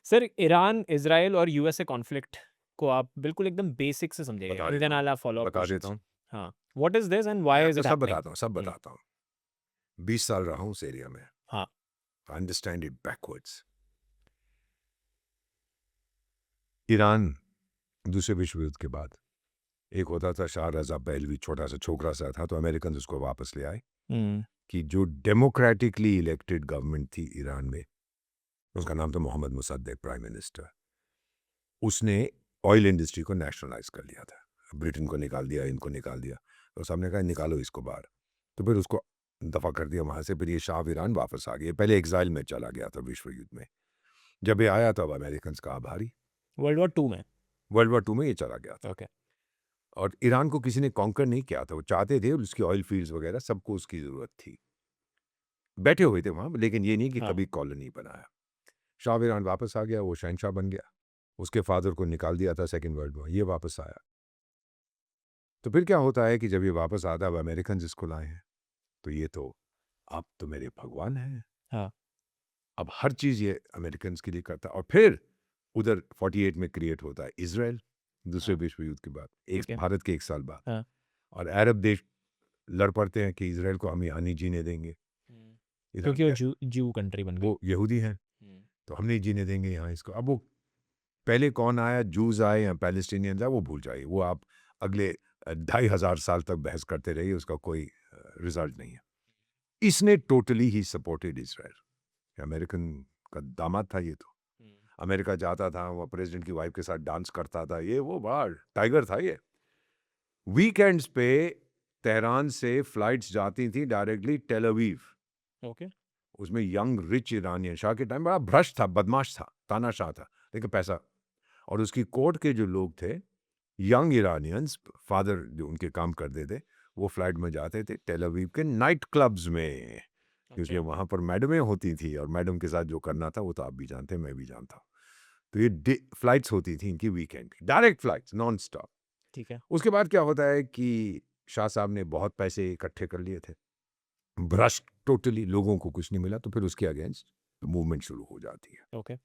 Sir Iran, Israel और USA conflict को आप बिल्कुल एकदम बेसिक से समझाइएगा, बता एंड देता देन हूँ, आई विल फॉलो अप बता देता क्वेश्चंस। हूँ। हाँ, व्हाट इज़ दिस एंड मैं व्हाई इज़ आपको इट सब हैपनिंग? बताता हूँ, सब बताता हूँ। 20 साल रहा हूँ उस एरिया में। हाँ, I understand it backwards. Iran दूसरे विश्व युद्ध के बाद एक होता था शाह रजा पहलवी, छोटा सा छोकरा सा था, तो अमेरिकन उसको वापस ले आए हुँ, कि जो डेमोक्रेटिकली इलेक्टेड गवर्नमेंट थी ईरान में, उसका नाम था मोहम्मद मुसद्देक, प्राइम मिनिस्टर। उसने ऑयल इंडस्ट्री को नेशनलाइज कर लिया था। ब्रिटेन को निकाल दिया, इनको निकाल दिया, तो सबने कहा निकालो इसको बाहर। तो फिर उसको दफा कर दिया वहां से। फिर ये शाह ईरान वापस आ गया। पहले एग्जाइल में चला गया था विश्व युद्ध में। जब ये आया तब अमेरिकन का आभारी। वर्ल्ड वॉर 2 में। वर्ल्ड वॉर 2 में ये चला गया था। ओके, और ईरान को किसी ने कॉन्कर नहीं किया था। वो चाहते थे, उसकी ऑयल फील्ड्स वगैरह सबको उसकी ज़रूरत थी। बैठे हुए थे वहाँ, लेकिन ये नहीं कि हाँ, कभी कॉलोनी बनाया। शाह ईरान वापस आ गया, वो शहनशाह बन गया। उसके फादर को निकाल दिया था सेकेंड वर्ल्ड वॉर, ये वापस आया। तो फिर क्या होता है कि जब ये वापस आता है, अब अमेरिकन इसको लाए हैं, तो ये तो आप तो मेरे भगवान हैं। हाँ, अब हर चीज़ ये अमेरिकन के लिए करता है। और फिर उधर 48 में क्रिएट होता है इज़राइल, दूसरे हाँ, विश्व युद्ध के बाद, एक ठीक है। भारत के 1 साल बाद। हाँ, और अरब देश लड़ पड़ते हैं कि इज़राइल को हम यहाँ नहीं जीने देंगे। हुँ, इधर क्योंकि वो क्या, ज्यू कंट्री बन गई। वो यहूदी हैं, हुँ, तो हम नहीं जीने देंगे यहाँ इसको। अब वो पहले कौन आया, जूस आए या पैलेस्टीनियंस आए, वो भूल जाइए। वो आप अगले 2500 साल तक बहस करते रहिए, उसका कोई रिजल्ट नहीं है। इसने totally he supported Israel. American का दामाद था ये तो। हुँ, अमेरिका जाता था, वो प्रेसिडेंट की वाइफ के साथ डांस करता था, ये वो बड़ा टाइगर था ये। वीकेंड्स पे तेहरान से फ्लाइट्स जाती थी डायरेक्टली टेल अवीव। ओके, उसमें यंग रिच ईरानियन, शाह के टाइम बड़ा भ्रष्ट था, बदमाश था, तानाशाह था, लेकिन पैसा। और उसकी कोर्ट के जो लोग थे, यंग ईरानियंस, फादर जो उनके काम करते थे, वो फ्लाइट में जाते थे टेल अवीव के नाइट क्लब्स में, क्योंकि अच्छा, वहाँ पर मैडमें होती थी, और मैडम के साथ जो करना था वो तो आप भी जानते हैं, मैं भी जानता हूँ। तो ये फ्लाइट्स होती थी इनकी वीकेंड की, डायरेक्ट फ्लाइट्स नॉन स्टॉप। ठीक है। उसके बाद क्या होता है कि शाह साहब ने बहुत पैसे इकट्ठे कर लिए थे, भ्रष्ट टोटली, लोगों को कुछ नहीं मिला, तो फिर उसके अगेंस्ट मूवमेंट शुरू हो जाती है। ओके,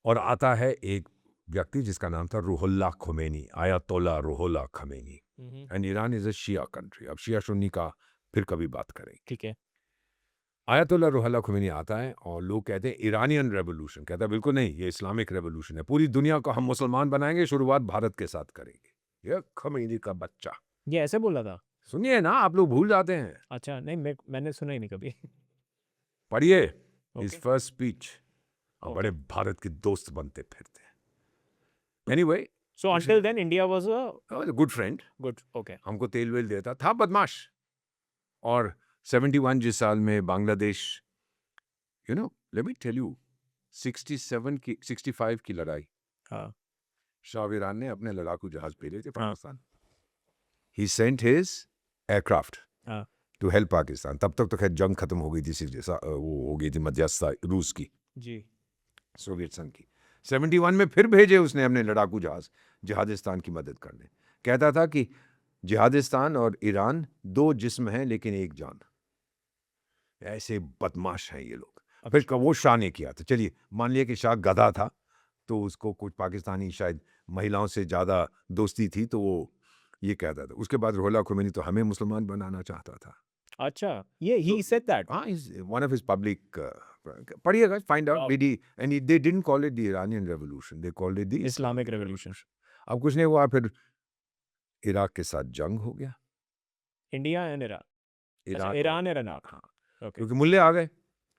और आता है एक व्यक्ति जिसका नाम था Ruhollah Khomeini, Ayatollah Ruhollah Khomeini. Hmm, hmm, and Iran is a Shia country. अब शिया सुन्नी का फिर कभी बात करेंगे। ठीक है। आयतोल्ला रूहुल्लाह खोमेनी आता है और लोग कहते हैं ईरानियन रेवोल्यूशन। कहता है बिल्कुल नहीं, ये इस्लामिक रेवोल्यूशन है, पूरी दुनिया को हम मुसलमान बनाएंगे, शुरुआत भारत के साथ करेंगे। ये खोमेनी का बच्चा। ये ऐसे बोला था? सुनिए ना, आप लोग भूल जाते हैं। अच्छा, नहीं मैंने सुना ही नहीं कभी। पढ़िए हिज ओके, फर्स्ट स्पीच। अब ओके। बड़े भारत के दोस्त बनते फिरते हैं। Anyway, so until then India was a good friend, good okay, हमको तेल वेल देता था, बदमाश। और 71 जिस साल में Bangladesh, let me tell you, 67 की 65 की लड़ाई, हाँ, शाह ईरान ने अपने लड़ाकू जहाज भेजे थे हाँ, पाकिस्तान। ही सेंट हिज एयरक्राफ्ट हाँ, टू हेल्प पाकिस्तान। तब तक तो खैर जंग खत्म हो गई थी, वो हो गई थी मध्यस्थता रूस की, जी, सोवियत संघ की। 71 में फिर भेजे उसने अपने लड़ाकू जहाज जिहादिस्तान की मदद करने। कहता था कि जिहादिस्तान और ईरान दो जिस्म हैं लेकिन एक जान। ऐसे बदमाश हैं ये लोग। फिर अच्छा, वो शाह ने किया था। चलिए मान लिया कि शाह गधा था, तो उसको कुछ पाकिस्तानी शायद महिलाओं से ज़्यादा दोस्ती थी, तो वो ये कहता था। उसके बाद रुहुल्लाह खोमेनी तो हमें मुसलमान बनाना चाहता था। अच्छा, ये So, he said that? Is one of his public, पढ़िएगा, फाइंड आउट, वाओ! वीडी। And they didn't call it the Iranian revolution, they called it the Islamic Islamic revolution. Revolution. अब कुछ नहीं हुआ, फिर इराक के साथ जंग हो गया। India and Iran. अच्छा, इराक और, ईरान एंड इराक। हाँ, ओके, क्योंकि मुल्ले आ गए,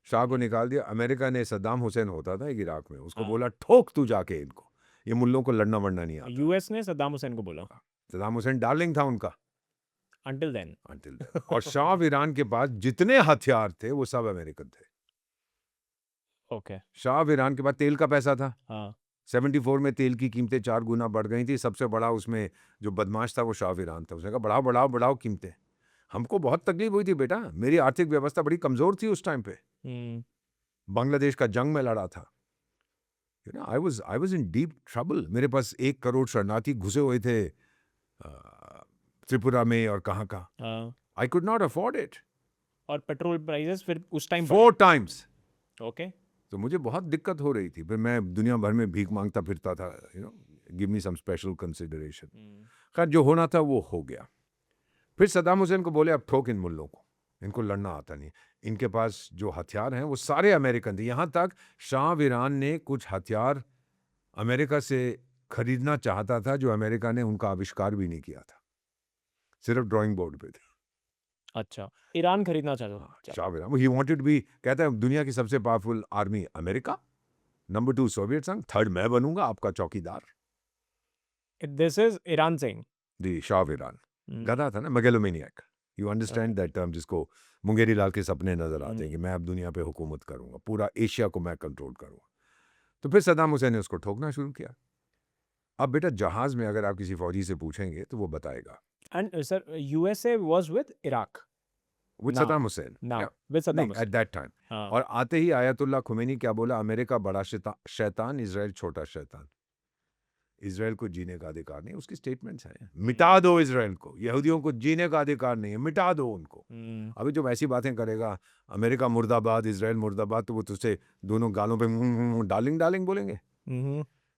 शाह को जी, निकाल दिया। अमेरिका ने, सद्दाम हुसैन होता था एक इराक में, उसको हाँ। बोला ठोक तू जाके इनको, ये मुल्लों को लड़ना वड़ना नहीं आता। यूएस ने सद्दाम हुसैन को बोला, सद्दाम हुसैन डार्लिंग था उनका अंटिल देन। until then। और शाह ईरान के पास जितने हथियार थे वो सब अमेरिकन थे। ओके, शाह ईरान के पास तेल का पैसा था। हाँ, 74 में तेल की कीमतें 4 गुना बढ़ गई थी। सबसे बड़ा उसमें जो बदमाश था वो शाह ईरान था। उसने कहा बढ़ाओ बढ़ाओ बढ़ाओ कीमतें। हमको बहुत तकलीफ हुई थी बेटा, मेरी आर्थिक व्यवस्था बड़ी कमजोर थी उस टाइम पे। हुँ, बांग्लादेश का जंग में लड़ा था। I was in deep trouble. मेरे पास 1 करोड़ शरणार्थी घुसे हुए थे त्रिपुरा में और कहाँ का। हाँ, I could not afford it. और पेट्रोल प्राइसेस फिर उस टाइम बढ़े। 4 times। ओके, तो मुझे बहुत दिक्कत हो रही थी। फिर मैं दुनिया भर में भीख मांगता फिरता था, give me some special consideration. खैर जो होना था वो हो गया। फिर सद्दाम हुसैन को बोले अब ठोक इन मुल्लों को, इनको लड़ना आता नहीं। इनके पास जो हथियार हैं वो सारे अमेरिकन थे। यहाँ तक शाह ईरान ने कुछ हथियार अमेरिका से खरीदना चाहता था जो अमेरिका ने उनका आविष्कार भी नहीं किया था, सिर्फ ड्राइंग बोर्ड पे थे। अच्छा, ईरान खरीदना चाहता हाँ, था। Shah Iran he wanted to be, कहता है दुनिया की सबसे powerful army America, number 2 Soviet संघ, थर्ड मैं बनूंगा आपका चौकीदार। This is Iran Singh. The Shah Iran गधा था ना, megalomaniac. You understand that term, जिसको मुंगेरी लाल के सपने नजर आते हैं कि मैं अब दुनिया पे हुकूमत करूंगा, पूरा एशिया को मैं कंट्रोल करूंगा। तो फिर सद्दाम हुसैन ने उसको ठोकना शुरू किया। अब बेटा जहाज में अगर आप किसी फौजी से पूछेंगे तो वो बताएगा and sir USA was with Iraq with now, Saddam Hussain, now with Saddam नहीं एट हुसैन। That time. हाँ, और आते ही आयतुल्लाह खुमैनी क्या बोला, अमेरिका बड़ा शैतान, इजराइल छोटा शैतान। इजराइल को जीने का अधिकार नहीं, उसकी स्टेटमेंट्स हैं, मिटा दो इजराइल को, यहूदियों को जीने का अधिकार नहीं है, मिटा दो उनको। अभी जो ऐसी बातें करेगा, अमेरिका मुर्दाबाद, इजराइल मुर्दाबाद, तो वो तुझसे दोनों गालों पे डार्लिंग डार्लिंग बोलेंगे।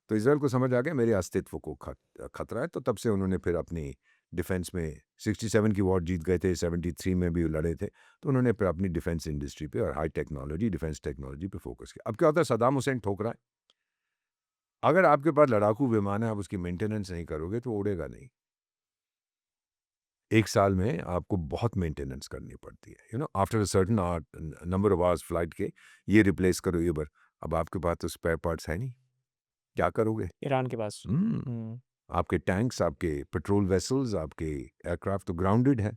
तो इजराइल को समझ आ गया मेरे अस्तित्व को खतरा है, तो तब से उन्होंने फिर अपनी डिफेंस में 67 की वॉर जीत गए थे, 73 में भी लड़े थे, तो उन्होंने फिर अपनी डिफेंस इंडस्ट्री पे और हाई टेक्नोलॉजी, डिफेंस टेक्नोलॉजी पे फोकस किया। अब क्या होता है, सद्दाम हुसैन ठोक रहा है, अगर आपके पास लड़ाकू विमान है, आप उसकी मेंटेनेंस नहीं करोगे तो उड़ेगा नहीं। एक साल में आपको बहुत मेंटेनेंस करनी पड़ती है, after a certain number of hours flight के, ये रिप्लेस करो ये बर। अब आपके पास तो स्पेयर पार्ट्स है नहीं, क्या करोगे? ईरान के पास। आपके टैंक्स, आपके पेट्रोल वेसल्स, आपके एयरक्राफ्ट तो ग्राउंडेड है।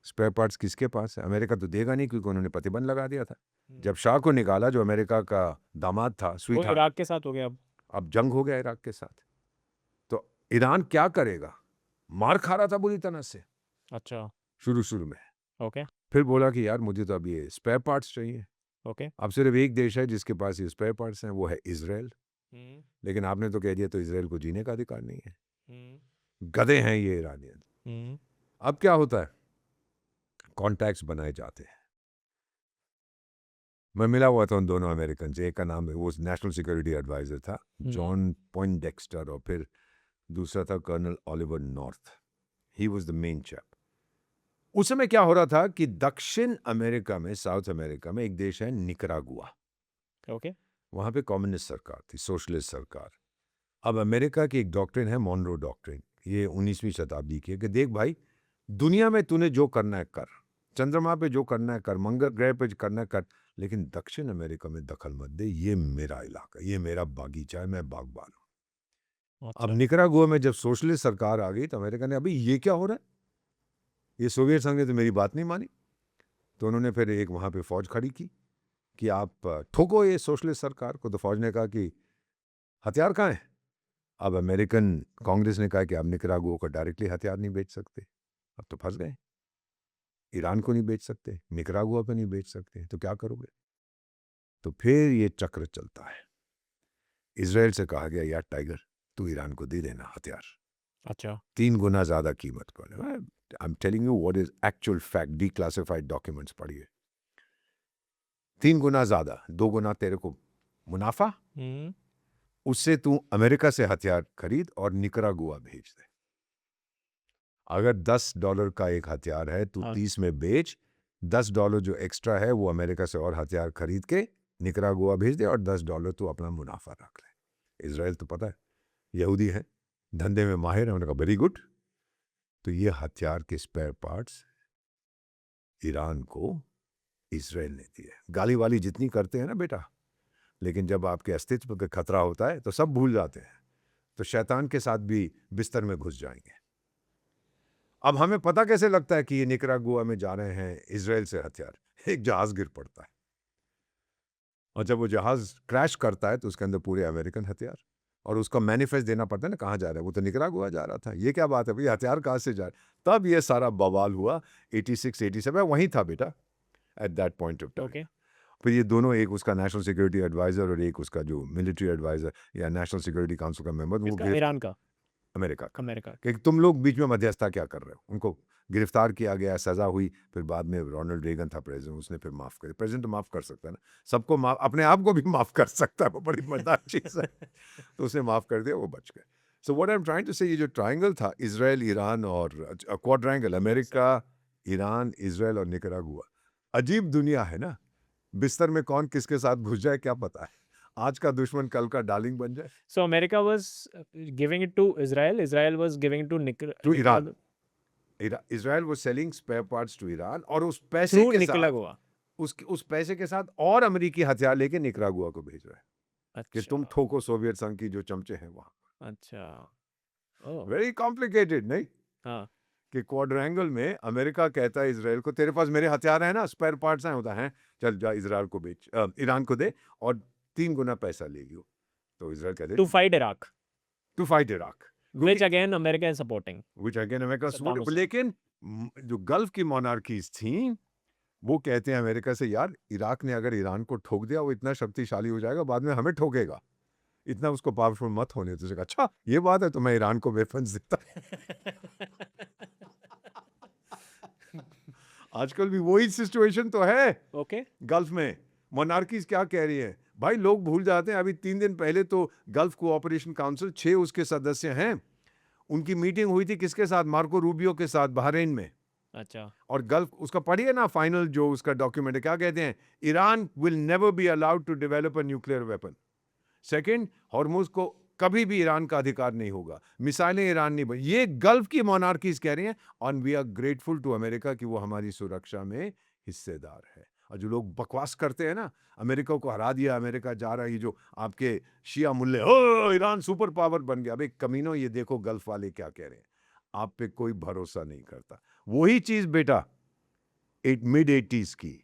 स्पेयर पार्ट्स किसके पास है? अमेरिका तो देगा नहीं, क्योंकि उन्होंने प्रतिबंध लगा दिया था। जब शाह को निकाला, जो अमेरिका का दामाद था, वो स्वीट हार्ट, इराक के साथ हो गया अब जंग हो गया इराक के साथ, तो ईरान क्या करेगा? मार खा रहा था बुरी तरह से अच्छा, शुरू में। ओके फिर बोला कि यार मुझे तो अब ये स्पेयर पार्ट्स चाहिए। ओके। अब सिर्फ एक देश है जिसके पास ये स्पेयर पार्ट्स हैं, वो है इजराइल। लेकिन आपने तो कह दिया तो इजराइल को जीने का अधिकार नहीं है, गधे हैं ये ईरानियन। अब क्या होता है, कॉन्टैक्ट्स बनाए जाते हैं। मैं मिला हुआ था उन दोनों अमेरिकन से, एक का नाम वो नेशनल सिक्योरिटी एडवाइजर था जॉन पॉइंडेक्स्टर, और फिर दूसरा था colonel Oliver North. He was the main chap. उस समय क्या हो रहा था कि दक्षिण अमेरिका में, साउथ अमेरिका में एक देश है निकरागुआ, ओके। वहां पे कम्युनिस्ट सरकार थी, सोशलिस्ट सरकार। अब अमेरिका की एक डॉक्ट्रिन है, मॉनरो डॉक्ट्रिन, ये 19वीं शताब्दी की है, कि देख भाई, दुनिया में तूने जो करना है कर, चंद्रमा पे जो करना है कर, मंगल ग्रह पे जो करना है कर, लेकिन दक्षिण अमेरिका में दखल मत दे, ये मेरा इलाका, ये मेरा बागीचा है, मैं बागबान हूं। अब निकरागुआ में जब सोशलिस्ट सरकार आ गई तो अमेरिका ने, अभी ये क्या हो रहा है, ये सोवियत संघ ने तो मेरी बात नहीं मानी। तो उन्होंने फिर एक वहां पे फौज खड़ी की कि आप ठोको ये सोशलिस्ट सरकार को। तो फौज ने कहा कि हथियार कहाँ है? अब अमेरिकन कांग्रेस ने कहा कि आप निकरागुआ को डायरेक्टली हथियार नहीं बेच सकते। अब तो फंस गए, ईरान को नहीं बेच सकते, निकरागुआ पे नहीं बेच सकते, तो क्या करोगे? तो फिर ये चक्र चलता है। इजराइल से कहा गया, यार टाइगर, तू ईरान को दे देना हथियार, अच्छा 3 गुना ज्यादा कीमत पर। I am telling you what is actual fact, declassified documents पढ़िए। 3 गुना ज्यादा, 2 गुना तेरे को मुनाफा, उससे तू अमेरिका से हथियार खरीद और निकरागुआ भेज दे। अगर $10 का एक हथियार है, तू 30 में बेच, $10 जो एक्स्ट्रा है वो अमेरिका से और हथियार खरीद के निकरागुआ भेज दे, और $10 तू अपना मुनाफा रख ले। इजराइल तो पता है यहूदी है, धंधे में माहिर है, उन्होंने कहा वेरी गुड। तो ये हथियार के स्पेयर पार्ट्स ईरान को इजराइल ने दिए। गाली वाली जितनी करते हैं ना बेटा, लेकिन जब आपके अस्तित्व का खतरा होता है तो सब भूल जाते हैं, तो शैतान के साथ भी बिस्तर में घुस जाएंगे। अब हमें पता कैसे लगता है कि ये निकरागुआ में जा रहे हैं इजराइल से हथियार? एक जहाज गिर पड़ता है, और जब वो जहाज क्रैश करता है तो उसके अंदर पूरे अमेरिकन हथियार, और उसका मैनिफेस्ट देना पड़ता है ना, कहाँ जा रहा है, वो तो निकरागुआ जा रहा था, ये क्या बात है भाई, हथियार कहाँ से जा रहे? तब ये सारा बवाल हुआ। 86 87 वहीं था बेटा, at that point of time. फिर ये दोनों, एक उसका नेशनल सिक्योरिटी एडवाइजर और एक उसका जो मिलिट्री एडवाइजर या नेशनल सिक्योरिटी काउंसिल का मेंबर, वो ईरान का अमेरिका का, अमेरिका। कि तुम लोग बीच में मध्यस्थता क्या कर रहे हो। उनको गिरफ्तार किया गया, सजा हुई, फिर बाद में रोनाल्ड रेगन था प्रेसिडेंट, उसने फिर माफ कर, प्रेसिडेंट तो माफ कर सकता है ना, सबको माफ, अपने आप को भी माफ कर सकता है, वो बड़ी मजेदार चीज है। तो उसने माफ कर दिया, वो बच गए। So what I am trying to say, ये जो ट्रायंगल था, इजराइल, ईरान और क्वाड्रेंगल, अमेरिका, ईरान, इजराइल और निकरागुआ, अजीब दुनिया है ना। बिस्तर में कौन किसके साथ घुस जाए क्या पता है, आज का दुश्मन कल का डार्लिंग बन जाए। So America was giving it to Israel. Israel was giving it to to Iran, Nicaragua Israel वो selling spare parts to Iran, और उस पैसे through के साथ, Nicaragua. उस पैसे के साथ और अमेरिकी हथियार लेके निकरागुआ को भेज रहा है कि अच्छा, तुम ठोको सोवियत संघ की जो चमचे हैं वहां। अच्छा, ओह, वेरी कॉम्प्लिकेटेड नहीं, हाँ, कि क्वाड्रेंगल में अमेरिका कहता है इसराइल को, तेरे पास मेरे हथियार हैं ना, स्पेयर पार्ट्स हैं, होता है, चल जा इसराइल को बेच, ईरान को दे, और 3 गुना पैसा ले लियो। तो इसराइल कहते to fight Iraq, to fight Iraq, which again America is supporting. Which again America Saddam Hussein. लेकिन जो गल्फ की मोनार्कीज थी, वो कहते हैं अमेरिका से, यार इराक ने अगर ईरान को ठोक दिया, वो इतना शक्तिशाली हो जाएगा, बाद में हमें ठोकेगा, इतना उसको पावरफुल मत होने दो। अच्छा ये बात है, तो मैं ईरान को वेपन्स देता। आजकल भी वही सिचुएशन तो है Okay. गल्फ में। मोनार्कीज क्या कह रही है भाई, लोग भूल जाते हैं, अभी 3 दिन पहले तो गल्फ कोऑपरेशन काउंसिल 6 उसके सदस्य हैं, उनकी मीटिंग हुई थी किसके साथ, मार्को रूबियो के साथ, बहरीन में। अच्छा, और गल्फ उसका पढ़िए ना, फाइनल जो उसका डॉक्यूमेंट है, क्या कहते हैं, Iran will never be allowed to develop a nuclear weapon. Second, Hormuz को कभी भी ईरान का अधिकार नहीं होगा, मिसाइलें ईरान नहीं बन, ये गल्फ की मोनार्कीज कह रही हैं। और we are grateful to America कि वो हमारी सुरक्षा में हिस्सेदार है। और जो लोग बकवास करते हैं ना, अमेरिका को हरा दिया, अमेरिका जा रहा है, ये जो आपके शिया मुल्ले, ओ ईरान सुपर पावर बन गया, अबे कमीनों, ये देखो गल्फ वाले क्या कह रहे हैं, आप पे कोई भरोसा नहीं करता। वही चीज बेटा मिड 80s की,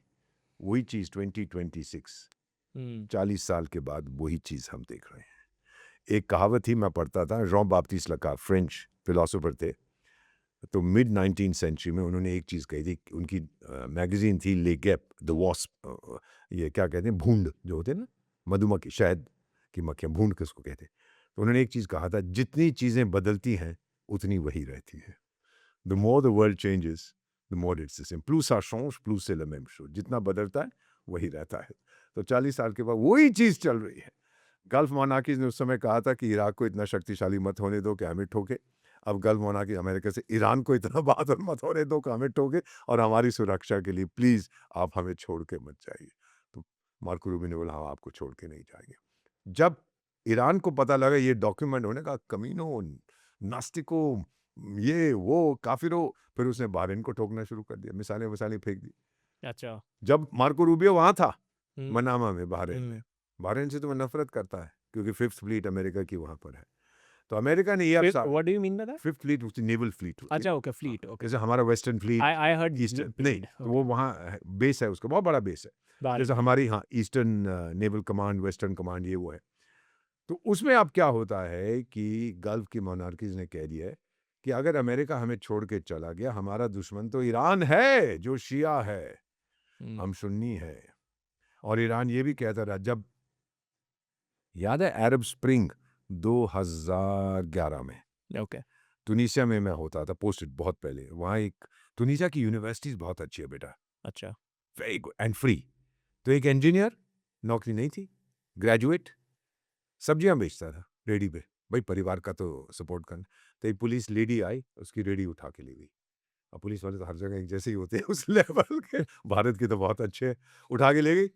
वही चीज 2026, 40 साल के बाद वही चीज हम देख रहे हैं। एक कहावत ही मैं पढ़ता था, जॉन बाप्टिस्ट लका, फ्रेंच फिलोसोफर थे, तो मिड 19th सेंचुरी में उन्होंने एक चीज कही थी, उनकी मैगजीन थी ले गैप द वॉस्प, ये क्या कहते हैं, भूंड जो होते हैं ना, मधुमक्खी, शहद की मक्खियां, भूंड किसको कहते हैं। तो उन्होंने एक चीज कहा था, जितनी चीजें बदलती हैं उतनी वही रहती है। The more the world changes, the more it's the same, plus ça change, plus c'est le même chose, जितना बदलता है वही रहता है। तो 40 साल के बाद वही चीज चल रही है। गल्फ मोनार्कीज ने उस समय कहा था कि इराक को इतना शक्तिशाली मत होने दो कि हमें ठोके। अब गल्फ मोनार्की अमेरिका से, ईरान को इतना बहादुर मत होने दो कि हमें ठोके, और हमारी सुरक्षा के लिए प्लीज आप हमें छोड़ के मत जाइए। तो मार्को रूबियो ने बोला, हम आपको छोड़ के नहीं जाएंगे। जब ईरान को पता लगा ये डॉक्यूमेंट, होने का कमीनों, नास्तिकों, ये वो काफिरों, फिर उसने बहरीन को ठोकना शुरू कर दिया, मिसाइलें वसाइलें फेंक दी। अच्छा, जब मार्को रूबियो वहां था हम्म, मनामा में, बहरीन में, हम्म, बहरीन से तो मैं नफरत करता है, क्योंकि 5th फ्लीट अमेरिका की वहां पर है। तो अमेरिका ने ये what do you mean by that? 5th fleet उसकी नेवल फ्लीट होती है। अच्छा, okay, fleet, okay. जैसे हमारा western fleet, I heard eastern fleet, नहीं, तो वो वहाँ बेस है उसका, बहुत बड़ा बेस है। बाहर जैसे हमारी, हाँ, eastern naval command, western command, ये वो है। तो उसमें अब क्या होता है कि गल्फ की मोनार्कीज ने कह दिया है कि अगर अमेरिका हमें छोड़ के चला गया, हमारा दुश्मन तो ईरान है जो शिया है, हम सुन्नी है। और ईरान ये भी कहता रहा, जब याद है अरब स्प्रिंग 2011 में okay, तुनिसिया में मैं होता था, पोस्टेड बहुत पहले, वहाँ एक तुनिसिया की यूनिवर्सिटीज बहुत अच्छी है बेटा, अच्छा, वेरी गुड एंड फ्री। तो एक इंजीनियर, नौकरी नहीं थी, ग्रेजुएट, सब्जियां बेचता था रेडी पे, भाई परिवार का तो सपोर्ट करना। तो एक पुलिस लेडी आई, उसकी रेडी उठा के ले गई। अब पुलिस वाले तो हर जगह एक जैसे ही होते हैं उस लेवल के, भारत के तो बहुत अच्छे हैं, उठा के ले गई।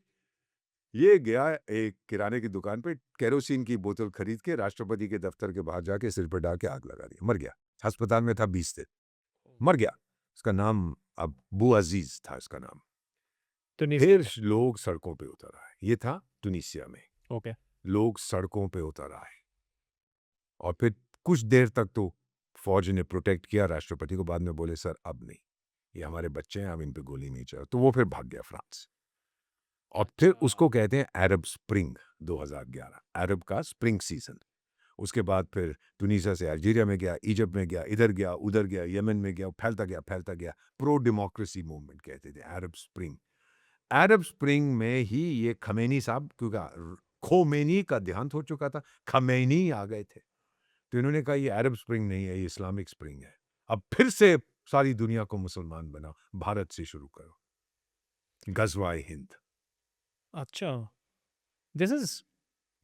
ये गया एक किराने की दुकान पे, केरोसिन की बोतल खरीद के राष्ट्रपति के दफ्तर के बाहर जाके सिर पर डाल के आग लगा दी, मर गया। अस्पताल में था 20 दिन, मर गया। उसका नाम अबू अजीज था इसका नाम। Tunisia, फिर लोग सड़कों पे उतर आए, ये था तुनिसिया में, okay, लोग सड़कों पे उतर आए, और फिर कुछ देर तक तो फौज ने प्रोटेक्ट किया राष्ट्रपति को, बाद में बोले सर अब नहीं, ये हमारे बच्चे हैं, हम इन पे गोली नहीं चला, तो वो फिर भाग गया फ्रांस। और फिर उसको कहते हैं अरब स्प्रिंग 2011, अरब का स्प्रिंग सीजन। उसके बाद फिर तुनीसिया से अल्जीरिया में गया, इजिप्ट में गया, इधर गया, उधर गया, यमन में गया, फैलता गया। प्रो डेमोक्रेसी मूवमेंट कहते थे अरब स्प्रिंग। अरब स्प्रिंग में ही ये खमेनी साहब, क्योंकि खोमेनी का देहांत हो चुका था, खमेनी आ गए थे। तो इन्होंने कहा ये अरब स्प्रिंग नहीं है, ये इस्लामिक स्प्रिंग है। अब फिर से सारी दुनिया को मुसलमान बनाओ, भारत से शुरू करो, गजवाए हिंद। अच्छा, this is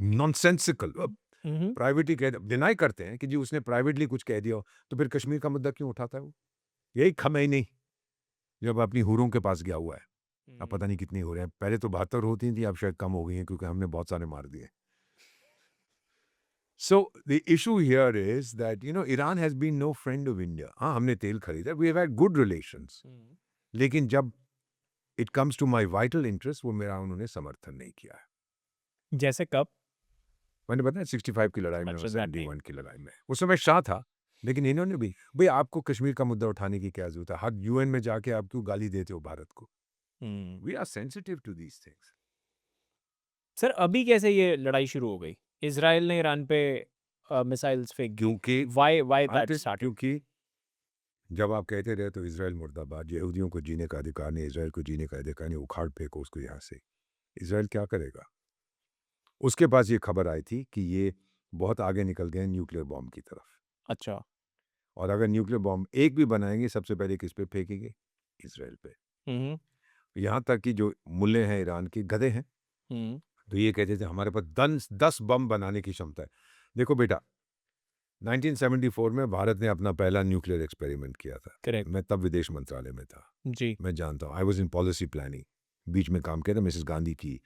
nonsensical. Hmm privately कह डिनाई करते हैं कि जी उसने प्राइवेटली कुछ कह दिया हो, तो फिर कश्मीर का मुद्दा क्यों उठाता है वो? यही खमैनी जब अपनी हुरों के पास गया हुआ है। अब पता नहीं कितनी हो रहे हैं, पहले तो 72 होती थी, अब शायद कम हो गई हैं क्योंकि हमने बहुत सारे मार दिए। So the issue here is that Iran has been no friend of India. हाँ, हमने तेल खरीदा, we have had good relations. लेकिन जब it comes to my vital interest, वो मेरा उन्होंने समर्थन नहीं किया है। जैसे कब? मैंने बताया 65 की लड़ाई में और अच्छा, that time. 71 की लड़ाई में, उस समय शाह था। लेकिन इन्होंने भी, भाई आपको कश्मीर का मुद्दा उठाने की क्या जरूरत है? हर यूएन में जाके आप क्यों गाली देते हो भारत को? We are sensitive to these things. Sir अभी कैसे ये लड़ाई शुरू हो गई? इजराइल ने ईरान पे मिसाइल्स फेंक दी। क्योंकि व्हाई दैट आंतरिक- स्टार्टेड? क्योंकि जब आप कहते रहे तो इजराइल मुर्दाबाद, यहूदियों को जीने का अधिकार नहीं, इजराइल को जीने का अधिकार नहीं, उखाड़ फेंको उसको यहाँ से। इजराइल क्या करेगा? उसके पास ये खबर आई थी कि ये बहुत आगे निकल गए न्यूक्लियर बॉम्ब की तरफ, अच्छा। और अगर न्यूक्लियर बॉम्ब एक भी बनाएंगे सबसे पहले किस पे फेंकेंगे? इजराइल पे। हम्म यहाँ तक कि जो मुल्ले हैं ईरान के गधे हैं, हम्म तो ये कहते थे हमारे पास 10 बम बनाने की क्षमता है। देखो बेटा, 1974 में भारत ने अपना पहला न्यूक्लियर एक्सपेरिमेंट किया था। करेक्ट। मैं तब विदेश मंत्रालय में था, जी। मैं जानता हूँ। I was in policy planning, बीच में काम किया था मिसेस गांधी की,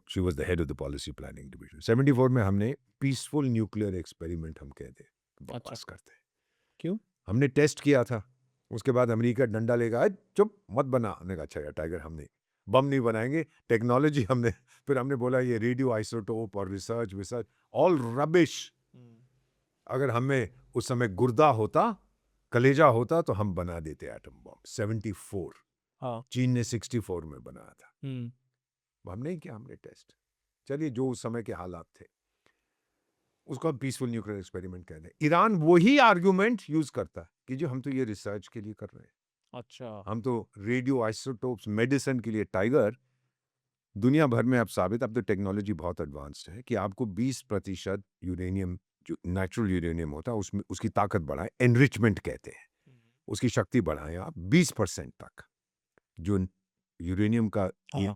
she was the head of the policy planning division. 74 में हमने पीसफुल न्यूक्लियर एक्सपेरिमेंट हम कहते बकवास करते हैं। क्यों? हमने टेस्ट किया था, उसके बाद अमेरिका डंडा लेगा, चुप मत बना, हमने कहा अच्छा यार टाइगर, हमने बम नहीं बनाएंगे, टेक्नोलॉजी हमने, फिर हमने बोला ये रेडियो आइसोटोप और रिसर्च ऑल रबिश। अगर हमें उस समय गुर्दा होता, कलेजा होता, तो हम बना देते एटम बम। 74, हाँ। चीन ने 64 में बनाया था, हम्म हम नहीं किया, हमने टेस्ट। चलिए, जो उस समय के हालात थे उसको हम पीसफुल न्यूक्लियर एक्सपेरिमेंट कहते हैं। ईरान वही आर्गुमेंट यूज करता है कि जो हम तो ये रिसर्च के लिए कर रहे हैं, अच्छा। हम तो रेडियो आइसोटोप्स मेडिसिन के लिए। टाइगर, दुनिया भर में अब साबित, अब तो टेक्नोलॉजी बहुत एडवांस्ड है कि आपको 20% यूरेनियम, जो नेचुरल यूरेनियम होता है, उसमें उसकी ताकत बढ़ाएं, एनरिचमेंट कहते हैं, उसकी शक्ति बढ़ाएं आप 20% तक। जो यूरेनियम का हाँ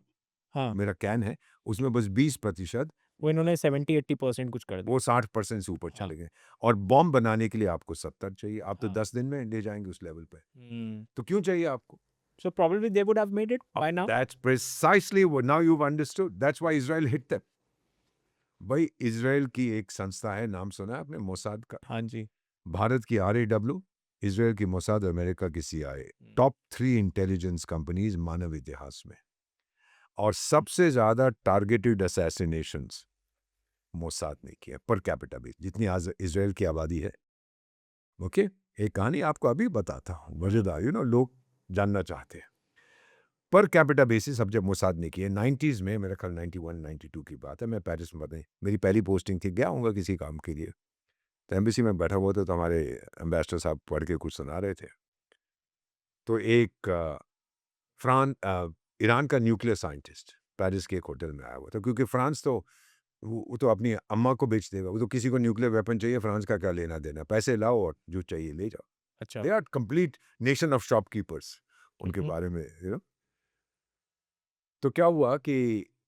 हाँ, मेरा कैन है, उसमें बस 20%, वो इन्होंने 70-80% कुछ कर दिया। वो 60% से ऊपर हाँ। चले गए। और बॉम्ब बनाने के लिए आपको 70 चाहिए, आप तो हाँ। 10 दिन में ले जाएंगे उस लेवल पे, हम्म तो क्यों चाहिए आपको? So probably they would have made it by now. That's precisely what, now you've understood, that's why Israel hit them. भाई, इजराइल की एक संस्था है, नाम सुना है आपने, मोसाद का? हाँ जी। भारत की RAW, इजराइल की मोसाद, अमेरिका की CIA, टॉप 3 इंटेलिजेंस कंपनीज मानव इतिहास में। और सबसे ज्यादा टारगेटेड असैसिनेशंस मोसाद ने किया पर कैपिटा बेस, जितनी आज इजराइल की आबादी है। ओके, एक कहानी आपको अभी बताता हूँ, मजेदार, लोग जानना चाहते हैं। पर कैपिटा बेसिस अब जब मोसाद ने किए 90s में, मेरा ख्याल 91-92 की बात है, मैं पेरिस में, मेरी पहली पोस्टिंग थी, गया हूँगा किसी काम के लिए, तो एम्बेसी में बैठा हुआ था, तो हमारे एम्बेसडर साहब पढ़ के कुछ सुना रहे थे। तो एक ईरान का न्यूक्लियर साइंटिस्ट पेरिस के एक होटल में आया हुआ था, क्योंकि फ्रांस तो वो तो अपनी अम्मा को बेच देगा, वो तो किसी को न्यूक्लियर वेपन चाहिए, फ्रांस का क्या लेना देना, पैसे लाओ और जो चाहिए ले जाओ। अच्छा। They are complete nation of shopkeepers, उनके बारे में तो क्या हुआ कि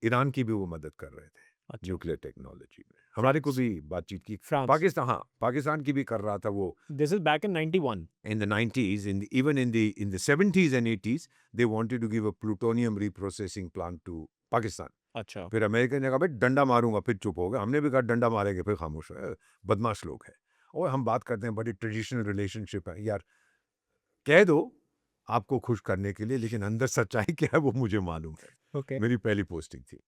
ईरान की भी वो मदद कर रहे थे अच्छा। न्यूक्लियर टेक्नोलॉजी में, हमारे को भी बातचीत की। फ्रांस। पाकिस्तान, हाँ, पाकिस्तान की भी कर रहा था वो। This is back in 91. In the 90s, even in the 70s and 80s, they wanted to give a plutonium reprocessing plant to Pakistan. अच्छा। फिर अमेरिका ने कहा भाई डंडा मारूंगा, फिर चुप हो गए। हमने भी कहा डंडा मारेंगे, फिर खामोश हो गए। बदमाश लोग हैं। और हम बात करते हैं, बड़ी ट्रेडिशनल रिलेशनशिप है यार, कह दो आपको खुश करने के लिए, लेकिन अंदर सच्चाई क्या है वो मुझे मालूम है। ओके। मेरी पहली पोस्टिंग थी।